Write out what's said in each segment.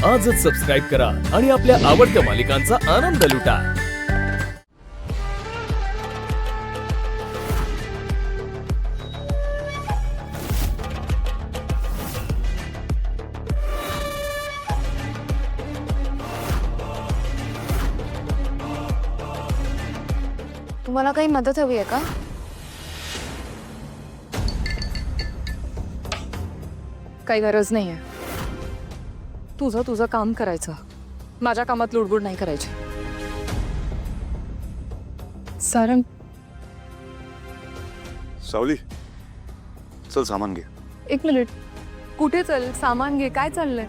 आजच सबस्क्राईब करा आणि आपल्या आवडत्या मालिकांचा आनंद लुटा. तुम्हाला काही मदत हवी आहे का? काही गरज नाहीये. तुझं काम करायचं. माझ्या कामात लुडबुड नाही करायची. सारंग, सावली, चल सामान घे. एक मिनिट. कुठे चल? सामान घे. काय चाललंय?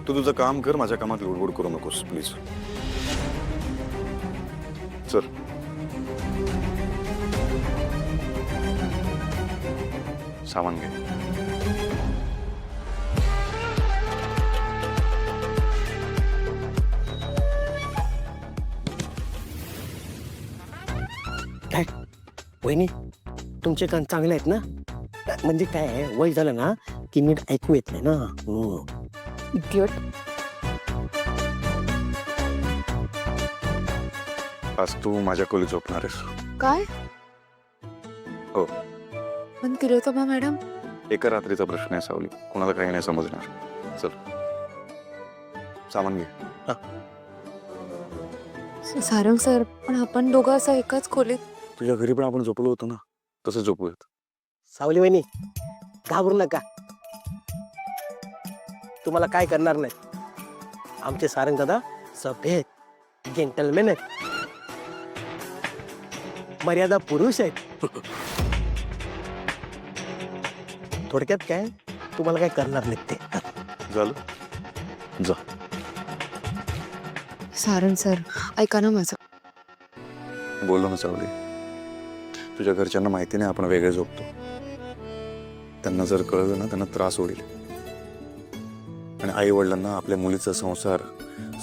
तू तुझं काम कर, माझ्या कामात लुडबुड करू नकोस प्लीज. चल. सामान घे. काय वहिनी, तुमचे कान चांगले आहेत ना? म्हणजे काय आहे, वय झालं ना की नीट ऐकू येत नाही ना. इडियट. आज तू माझ्या खोलीत झोपणार आहेस. काय? हो. पण तिलोत्तमा मॅडम, एका रात्रीचा प्रश्न आहे सावली, कोणाला काही नाही समजणार. चल सामान घे. सारंग सर, पण आपण दोघं असं एकाच खोलीत. तुझ्या घरी पण आपण झोपलो होतो ना, तसं झोपूयात. सावली वहिनी, घाबरू नका. तुम्हाला काय करणार नाही. आमचे सारंग दादा सभ्य आहेत, जेंटलमॅन आहेत, मर्यादा पुरुष आहेत. थोडक्यात काय, तुम्हाला काय करणार नाहीत ते. झालं, जा. सारंग सर, ऐका ना माझं. बोललो ना सावली, तुझ्या घरच्यांना माहिती नाही आपण वेगळे झोपतो. त्यांना जर कळलं ना, त्यांना त्रास होईल. आणि आई वडिलांना आपल्या मुलीचा संसार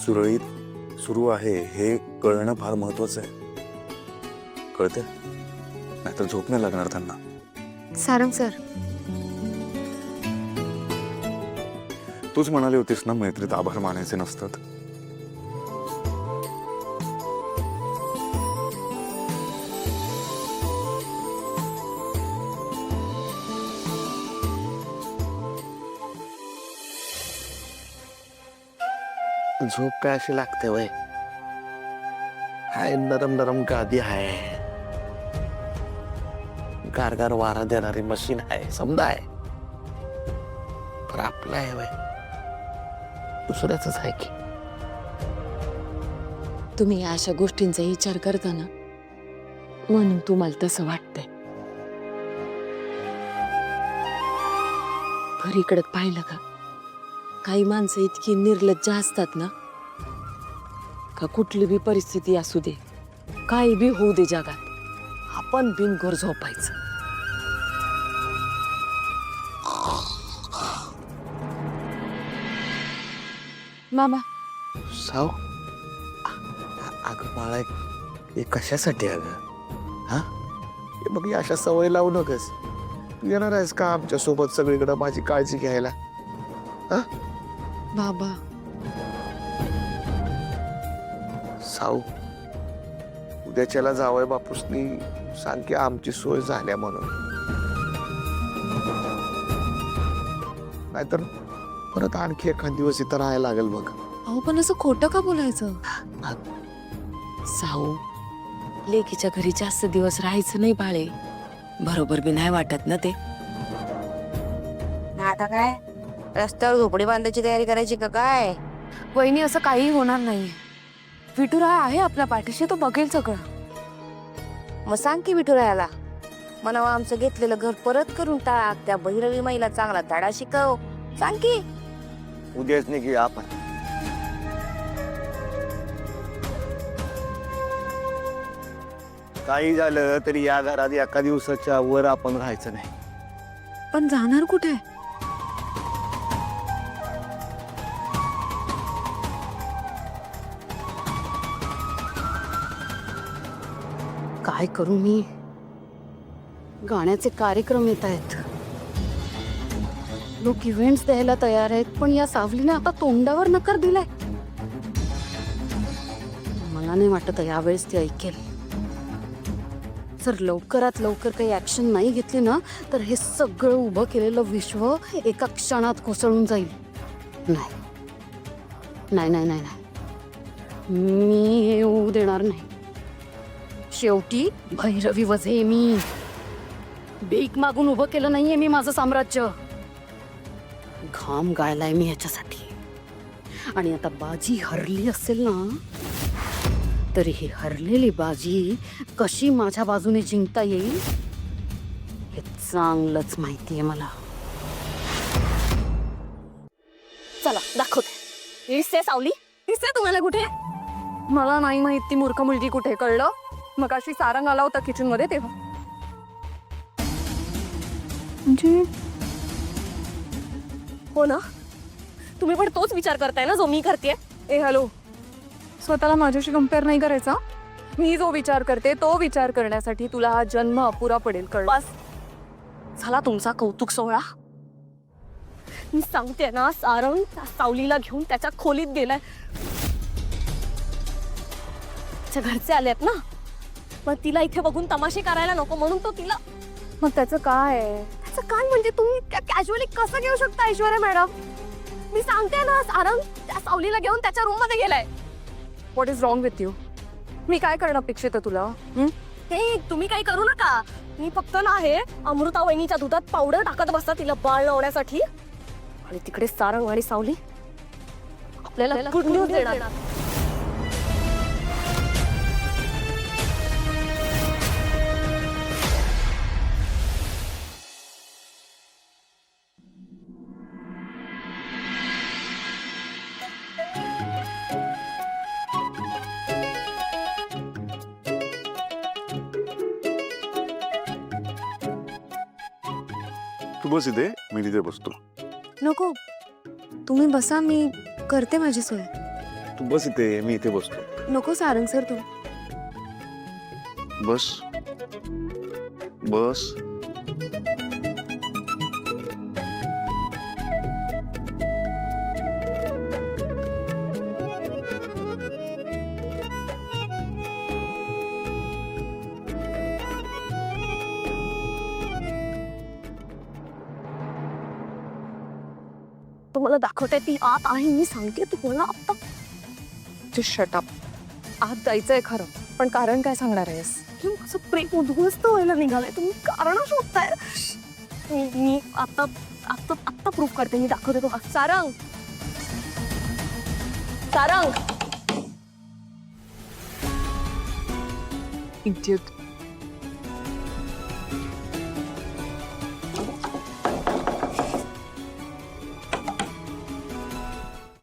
सुरळीत सुरू आहे हे कळणं फार महत्वाचं आहे. कळते? नाहीतर झोप नाही लागणार त्यांना. सारंग सर, तूच म्हणाली होतीस ना, मैत्रीत आभार मानायचे नसतात. झोप काय अशी लागते वय? हाय नरम नरम गादी आहे, गारगार वारा देणारी मशीन आहे, समजा आहे. पण आपलं आहे वय दुसऱ्याच आहे की. तुम्ही या अशा गोष्टींचा विचार करता ना, म्हणून तुम्हाला तसं वाटतंय. खरीकडे पाहिलं का, काही माणसं इतकी निर्लज्ज असतात ना, का कुठली बी परिस्थिती असू दे, काही बी होऊ दे जगात, आपण बिनघोर झोपायचं. मामा. साव, अगं बाळा, हे कशासाठी अगं? हा, हे बघ, अशा सवय लावू नकस. तू येणार आहेस का आमच्या सोबत सगळीकडे माझी काळजी घ्यायला? हा बाबा, साऊ, उद्याच्याला जावय बापूसनी सांग की आमची सोय झाल्या म्हणून. नाहीतर परत आणखी एखाद दिवस इथं राहायला लागेल बघ. अहो पण असं खोटं का बोलायचं? साऊ, लेकीच्या घरी जास्त दिवस राहायचं नाही बाळे. बरोबर बी नाही वाटत ना ते. आता काय रस्त्यावर झोपडी बांधायची तयारी करायची का काय? वहिनी, असं काही होणार नाहीये. विठुराय आहे आपल्या पाठीशी, तो बघेल सगळं. मग सांग की विठुरायाला, म्हणावं आमचं घेतलेलं घर परत करून टाक, त्या बहिरवी माईला चांगला धडा शिकव. सांग की. उद्याच निघूया आपण. काही झालं तरी या घरात एका दिवसाच्या वर आपण राहायचं नाही. पण जाणार कुठे? काय करू मी? गाण्याचे कार्यक्रम येत आहेत. लोक इव्हेंट्स द्यायला तयार आहेत, पण या सावलीने आता तोंडावर नकार दिलाय. मला नाही वाटत यावेळेस ती ऐकेल. जर लवकरात लवकर काही ऍक्शन नाही घेतली ना, तर हे सगळं उभं केलेलं विश्व एका क्षणात कोसळून जाईल. नाही नाही नाही नाही नाही. मी हे होऊ देणार नाही. शेवटी भैरवी वझे मी. भीक मागून उभं केलं नाहीये मी माझं साम्राज्य. घाम गाळलाय मी ह्याच्यासाठी. आणि आता बाजी हरली असेल ना, तरी ही हरलेली बाजी कशी माझ्या बाजूने जिंकता येईल हे चांगलंच माहितीये मला. चला दाखवते. दिसते सावली? दिसते तुम्हाला कुठे? मला नाही माहित ती मूर्ख मुलगी कुठे. कळलं मग अशी सारंग आला होता किचन मध्ये तेव्हा. म्हणजे हो ना, तुम्ही पण तोच विचार करताय ना जो मी करते. ए हॅलो, स्वतःला माझ्याशी कम्पेअर नाही करायचा. मी जो विचार करते तो विचार करण्यासाठी तुला हा जन्म अपुरा पडेल. कळलं? बस झाला तुमचा कौतुक सोहळा. मी सांगते ना, सारंग त्या सावलीला घेऊन त्याच्या खोलीत गेलाय. त्याच्या घरचे आलेत ना, पण तिला इथे बघून तमाशे करायला नको म्हणून तो तिला. मग त्याचं काय? त्याचं काय म्हणजे तुम्ही कॅज्युअली कसं घेऊ शकता ऐश्वर्या मॅडम? मी सांगते ना, सारंग त्या सावलीला घेऊन त्याच्या रूम मध्ये गेलाय. What is wrong with you? मी काय करणं अपेक्षित आहे तुला? हे तुम्ही काही करू नका. मी फक्त ना हे अमृता वहिनीच्या दुधात पावडर टाकत बसता तिला बाळ लावण्यासाठी. आणि तिकडे सारंग आणि सावली आपल्याला गुड न्यूज देणार. तू बस इथे, मी तिथे बसतो. नको, तुम्ही बसा, मी करते माझी सोय. तू बस इथे, मी इथे बसतो. नको सारंग सर, तू बस बस. तुम्हाला दाखवते ती आत आहे. मी सांगते तुम्हाला आता. Shut up. आत जायचंय खरं, पण कारण काय सांगणार आहेस? असं प्रेम उद्ध्वस्त व्हायला निघालंय. तुम्ही कारण शोधताय. मी आता आता आता प्रूफ करते. मी दाखवते तो. सारंग, सारंग. इडियट.